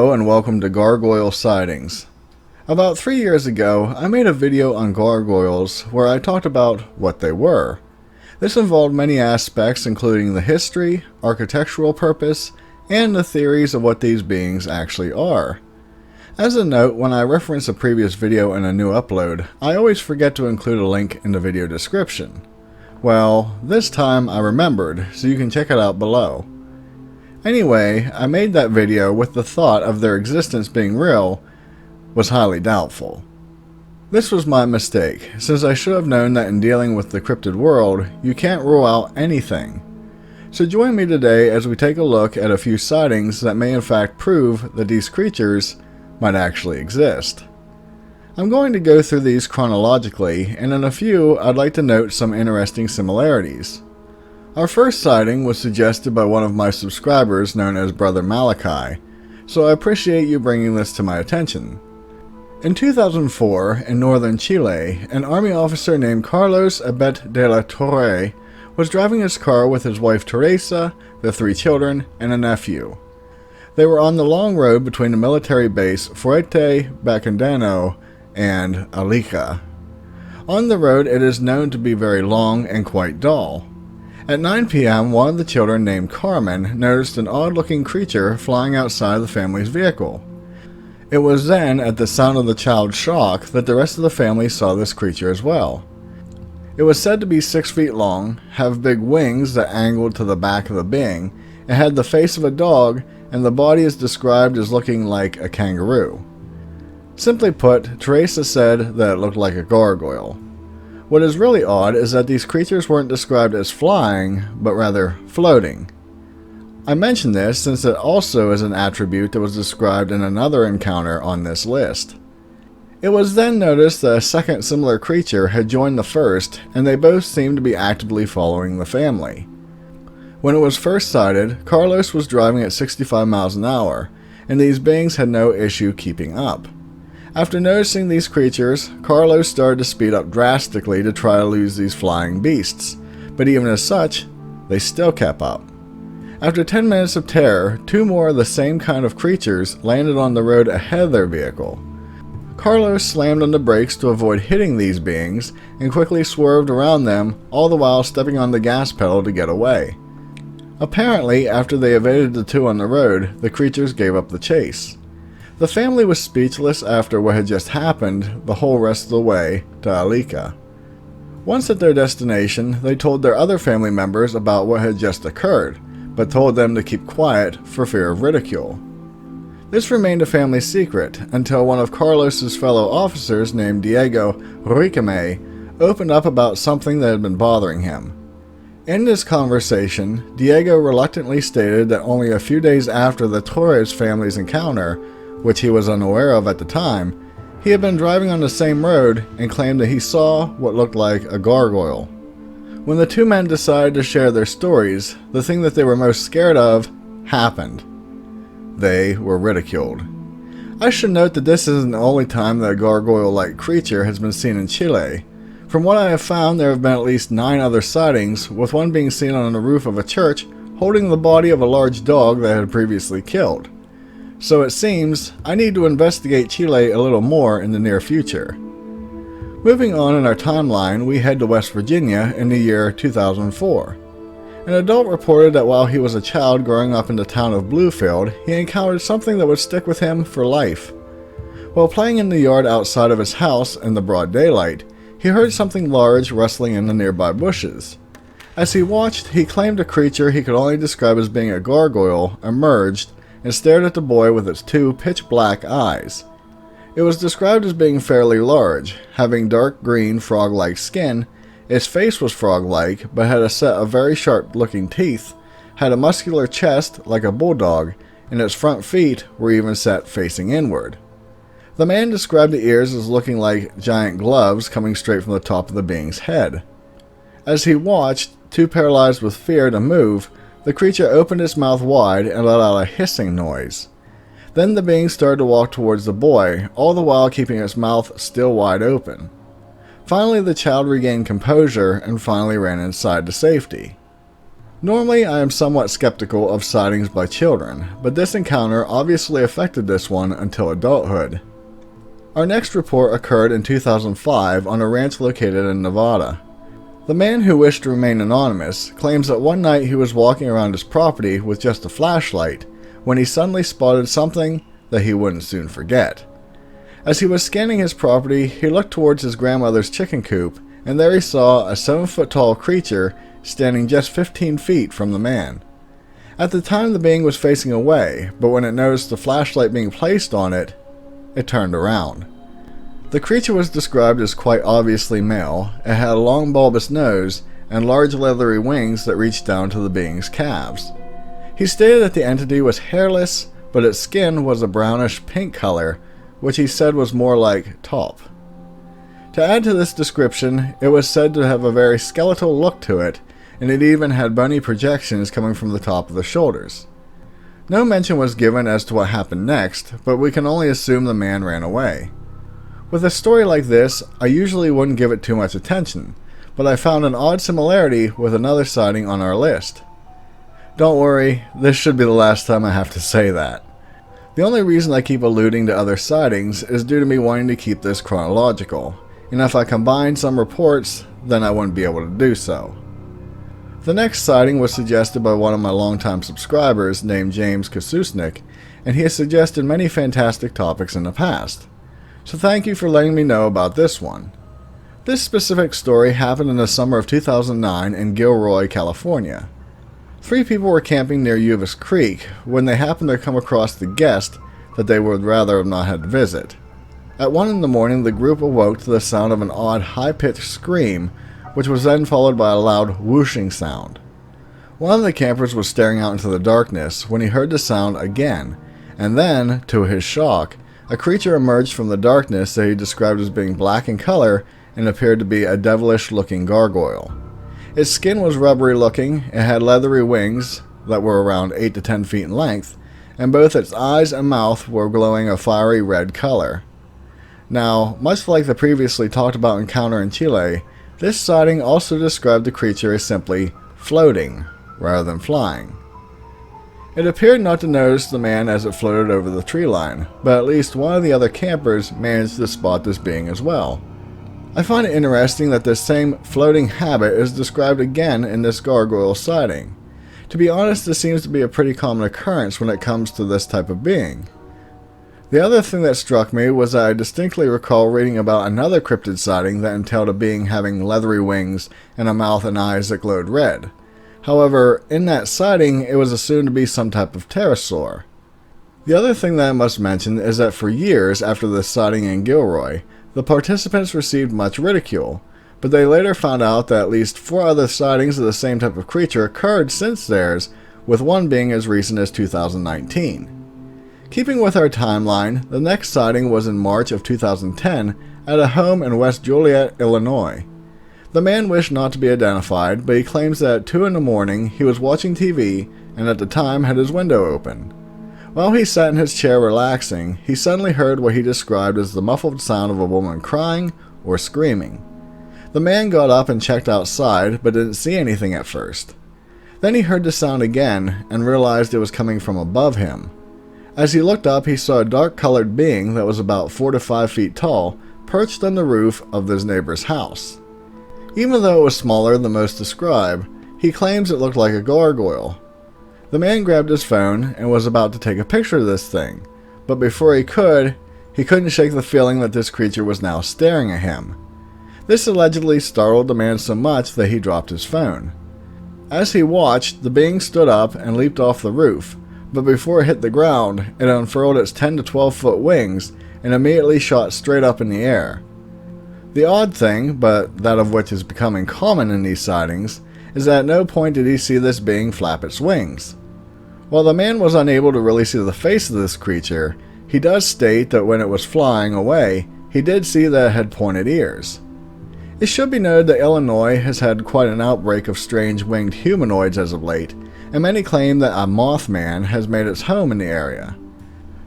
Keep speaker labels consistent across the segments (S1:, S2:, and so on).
S1: Hello and welcome to Gargoyle Sightings. About 3 years ago, I made a video on gargoyles where I talked about what they were. This involved many aspects including the history, architectural purpose, and the theories of what these beings actually are. As a note, when I reference a previous video in a new upload, I always forget to include a link in the video description. Well, this time I remembered, so you can check it out below. Anyway, I made that video with the thought of their existence being real was highly doubtful. This was my mistake, since I should have known that in dealing with the cryptid world, you can't rule out anything. So join me today as we take a look at a few sightings that may in fact prove that these creatures might actually exist. I'm going to go through these chronologically, and in a few I'd like to note some interesting similarities. Our first sighting was suggested by one of my subscribers known as Brother Malachi, so I appreciate you bringing this to my attention. In 2004, in northern Chile, an army officer named Carlos Abet de la Torre was driving his car with his wife Teresa, their 3 children, and a nephew. They were on the long road between the military base Fuerte Bacandano and Alica. On the road it is known to be very long and quite dull. At 9 p.m., one of the children named Carmen noticed an odd-looking creature flying outside the family's vehicle. It was then, at the sound of the child's shock, that the rest of the family saw this creature as well. It was said to be 6 feet long, have big wings that angled to the back of the being, and had the face of a dog, and the body is described as looking like a kangaroo. Simply put, Teresa said that it looked like a gargoyle. What is really odd is that these creatures weren't described as flying, but rather floating. I mention this since it also is an attribute that was described in another encounter on this list. It was then noticed that a second similar creature had joined the first, and they both seemed to be actively following the family. When it was first sighted, Carlos was driving at 65 miles an hour, and these beings had no issue keeping up. After noticing these creatures, Carlos started to speed up drastically to try to lose these flying beasts, but even as such, they still kept up. After 10 minutes of terror, 2 more of the same kind of creatures landed on the road ahead of their vehicle. Carlos slammed on the brakes to avoid hitting these beings and quickly swerved around them, all the while stepping on the gas pedal to get away. Apparently, after they evaded the 2 on the road, the creatures gave up the chase. The family was speechless after what had just happened the whole rest of the way to Alica. Once at their destination, they told their other family members about what had just occurred, but told them to keep quiet for fear of ridicule. This remained a family secret until one of Carlos's fellow officers named Diego Riquelme opened up about something that had been bothering him. In this conversation, Diego reluctantly stated that only a few days after the Torres family's encounter, which he was unaware of at the time, he had been driving on the same road and claimed that he saw what looked like a gargoyle. When the 2 men decided to share their stories, the thing that they were most scared of happened. They were ridiculed. I should note that this isn't the only time that a gargoyle-like creature has been seen in Chile. From what I have found, there have been at least 9 other sightings, with one being seen on the roof of a church holding the body of a large dog that had previously killed. So it seems I need to investigate Chile a little more in the near future. Moving on in our timeline, we head to West Virginia in the year 2004. An adult reported that while he was a child growing up in the town of Bluefield, he encountered something that would stick with him for life. While playing in the yard outside of his house in the broad daylight, he heard something large rustling in the nearby bushes. As he watched, he claimed a creature he could only describe as being a gargoyle emerged and stared at the boy with its 2 pitch-black eyes. It was described as being fairly large, having dark green frog-like skin. Its face was frog-like, but had a set of very sharp-looking teeth, had a muscular chest like a bulldog, and its front feet were even set facing inward. The man described the ears as looking like giant gloves coming straight from the top of the being's head. As he watched, too paralyzed with fear to move, the creature opened its mouth wide and let out a hissing noise. Then the being started to walk towards the boy, all the while keeping its mouth still wide open. Finally, the child regained composure and finally ran inside to safety. Normally, I am somewhat skeptical of sightings by children, but this encounter obviously affected this one until adulthood. Our next report occurred in 2005 on a ranch located in Nevada. The man who wished to remain anonymous claims that one night he was walking around his property with just a flashlight when he suddenly spotted something that he wouldn't soon forget. As he was scanning his property, he looked towards his grandmother's chicken coop, and there he saw a 7-foot-tall creature standing just 15 feet from the man. At the time, the being was facing away, but when it noticed the flashlight being placed on it, it turned around. The creature was described as quite obviously male. It had a long bulbous nose and large leathery wings that reached down to the being's calves. He stated that the entity was hairless, but its skin was a brownish pink color, which he said was more like taupe. To add to this description, it was said to have a very skeletal look to it, and it even had bony projections coming from the top of the shoulders. No mention was given as to what happened next, but we can only assume the man ran away. With a story like this, I usually wouldn't give it too much attention, but I found an odd similarity with another sighting on our list. Don't worry, this should be the last time I have to say that. The only reason I keep alluding to other sightings is due to me wanting to keep this chronological, and if I combine some reports, then I wouldn't be able to do so. The next sighting was suggested by one of my longtime subscribers named James Kosusnik, and he has suggested many fantastic topics in the past. So thank you for letting me know about this one. This specific story happened in the summer of 2009 in Gilroy, California. 3 people were camping near Uvis Creek when they happened to come across the guest that they would rather have not had to visit. At 1 in the morning, the group awoke to the sound of an odd high-pitched scream, which was then followed by a loud whooshing sound. One of the campers was staring out into the darkness when he heard the sound again, and then, to his shock, a creature emerged from the darkness that he described as being black in color and appeared to be a devilish-looking gargoyle. Its skin was rubbery-looking, it had leathery wings that were around 8 to 10 feet in length, and both its eyes and mouth were glowing a fiery red color. Now, much like the previously talked about encounter in Chile, this sighting also described the creature as simply floating, rather than flying. It appeared not to notice the man as it floated over the tree line, but at least one of the other campers managed to spot this being as well. I find it interesting that this same floating habit is described again in this gargoyle sighting. To be honest, this seems to be a pretty common occurrence when it comes to this type of being. The other thing that struck me was that I distinctly recall reading about another cryptid sighting that entailed a being having leathery wings and a mouth and eyes that glowed red. However, in that sighting, it was assumed to be some type of pterosaur. The other thing that I must mention is that for years after this sighting in Gilroy, the participants received much ridicule, but they later found out that at least 4 other sightings of the same type of creature occurred since theirs, with one being as recent as 2019. Keeping with our timeline, the next sighting was in March of 2010 at a home in West Joliet, Illinois. The man wished not to be identified, but he claims that at 2 in the morning he was watching TV and at the time had his window open. While he sat in his chair relaxing, he suddenly heard what he described as the muffled sound of a woman crying or screaming. The man got up and checked outside, but didn't see anything at first. Then he heard the sound again and realized it was coming from above him. As he looked up, he saw a dark-colored being that was about 4 to 5 feet tall, perched on the roof of his neighbor's house. Even though it was smaller than most describe, he claims it looked like a gargoyle. The man grabbed his phone and was about to take a picture of this thing, but before he couldn't shake the feeling that this creature was now staring at him. This allegedly startled the man so much that he dropped his phone. As he watched, the being stood up and leaped off the roof, but before it hit the ground, it unfurled its 10 to 12 foot wings and immediately shot straight up in the air. The odd thing, but that of which is becoming common in these sightings, is that at no point did he see this being flap its wings. While the man was unable to really see the face of this creature, he does state that when it was flying away, he did see that it had pointed ears. It should be noted that Illinois has had quite an outbreak of strange winged humanoids as of late, and many claim that a Mothman has made its home in the area.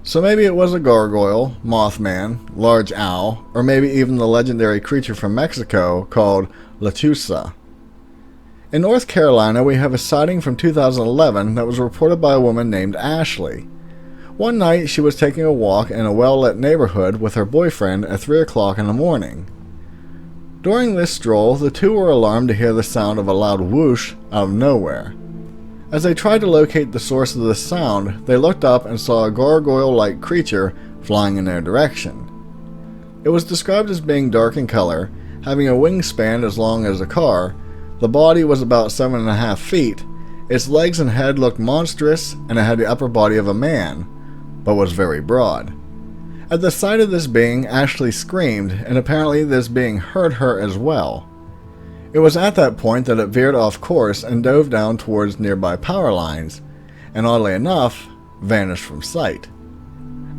S1: So maybe it was a gargoyle, Mothman, large owl, or maybe even the legendary creature from Mexico called lechuza. In North Carolina, we have a sighting from 2011 that was reported by a woman named Ashley. One night, she was taking a walk in a well-lit neighborhood with her boyfriend at 3 o'clock in the morning. During this stroll, the two were alarmed to hear the sound of a loud whoosh out of nowhere. As they tried to locate the source of the sound, they looked up and saw a gargoyle-like creature flying in their direction. It was described as being dark in color, having a wingspan as long as a car. The body was about 7.5 feet, its legs and head looked monstrous, and it had the upper body of a man, but was very broad. At the sight of this being, Ashley screamed, and apparently this being heard her as well. It was at that point that it veered off course and dove down towards nearby power lines, and oddly enough, vanished from sight.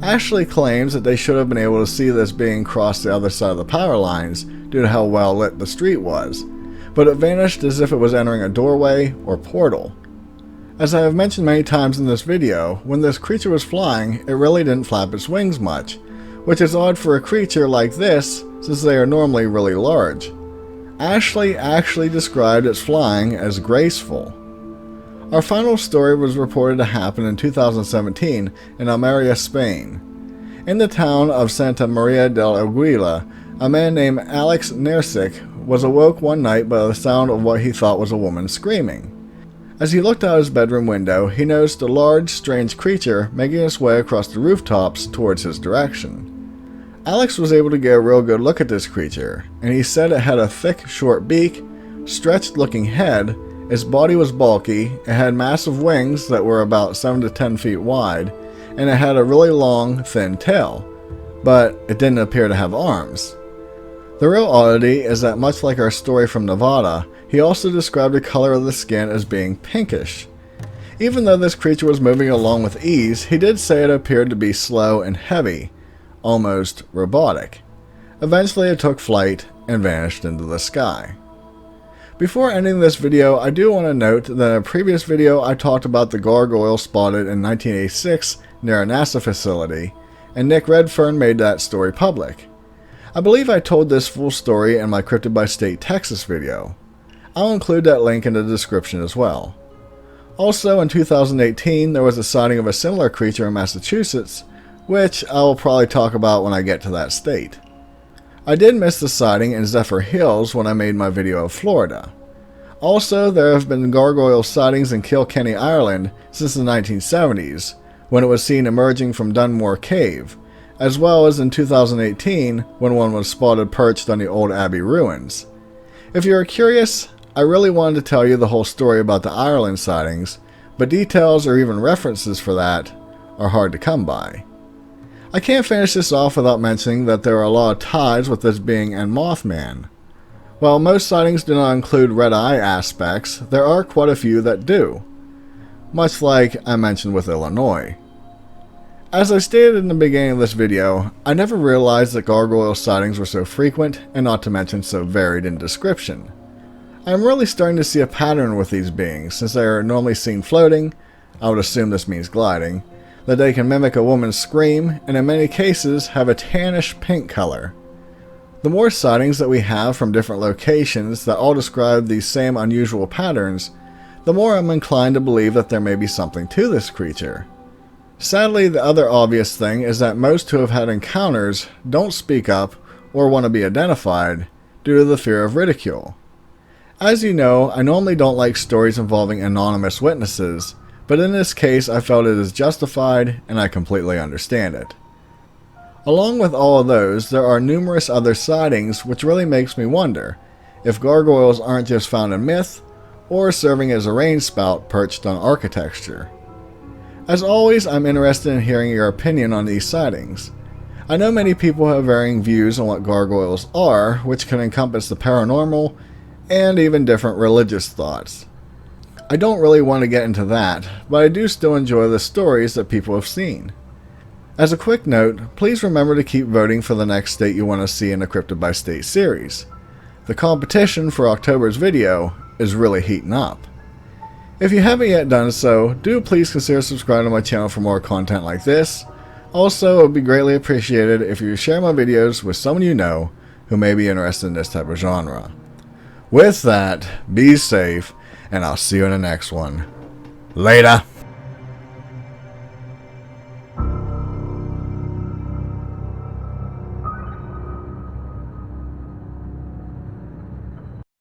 S1: Ashley claims that they should have been able to see this being cross the other side of the power lines due to how well lit the street was, but it vanished as if it was entering a doorway or portal. As I have mentioned many times in this video, when this creature was flying, it really didn't flap its wings much, which is odd for a creature like this since they are normally really large. Ashley actually described its flying as graceful. Our final story was reported to happen in 2017 in Alvear, Spain. In the town of Santa Maria del Aguila, a man named Alex Nersic was awoke one night by the sound of what he thought was a woman screaming. As he looked out his bedroom window, he noticed a large, strange creature making its way across the rooftops towards his direction. Alex was able to get a real good look at this creature, and he said it had a thick, short beak, stretched-looking head, its body was bulky, it had massive wings that were about 7 to 10 feet wide, and it had a really long, thin tail, but it didn't appear to have arms. The real oddity is that much like our story from Nevada, he also described the color of the skin as being pinkish. Even though this creature was moving along with ease, he did say it appeared to be slow and heavy, almost robotic. Eventually it took flight and vanished into the sky. Before ending this video, I do want to note that in a previous video I talked about the gargoyle spotted in 1986 near a NASA facility, and Nick Redfern made that story public. I believe I told this full story in my Cryptid by State Texas video. I'll include that link in the description as well. Also, in 2018, there was a sighting of a similar creature in Massachusetts, which I will probably talk about when I get to that state. I did miss the sighting in Zephyr Hills when I made my video of Florida. Also, there have been gargoyle sightings in Kilkenny, Ireland since the 1970s, when it was seen emerging from Dunmore Cave, as well as in 2018 when one was spotted perched on the old Abbey ruins. If you are curious, I really wanted to tell you the whole story about the Ireland sightings, but details or even references for that are hard to come by. I can't finish this off without mentioning that there are a lot of ties with this being and Mothman. While most sightings do not include red eye aspects, there are quite a few that do, much like I mentioned with Illinois. As I stated in the beginning of this video, I never realized that gargoyle sightings were so frequent and not to mention so varied in description. I am really starting to see a pattern with these beings, since they are normally seen floating, I would assume this means gliding, that they can mimic a woman's scream, and in many cases have a tannish pink color. The more sightings that we have from different locations that all describe these same unusual patterns, the more I'm inclined to believe that there may be something to this creature. Sadly, the other obvious thing is that most who have had encounters don't speak up or want to be identified due to the fear of ridicule. As you know, I normally don't like stories involving anonymous witnesses, but in this case I felt it is justified and I completely understand it. Along with all of those, there are numerous other sightings which really makes me wonder if gargoyles aren't just found in myth or serving as a rain spout perched on architecture. As always, I'm interested in hearing your opinion on these sightings. I know many people have varying views on what gargoyles are, which can encompass the paranormal and even different religious thoughts. I don't really want to get into that, but I do still enjoy the stories that people have seen. As a quick note, please remember to keep voting for the next state you want to see in the Cryptid by State series. The competition for October's video is really heating up. If you haven't yet done so, do please consider subscribing to my channel for more content like this. Also, it would be greatly appreciated if you share my videos with someone you know who may be interested in this type of genre. With that, be safe, and I'll see you in the next one. Later.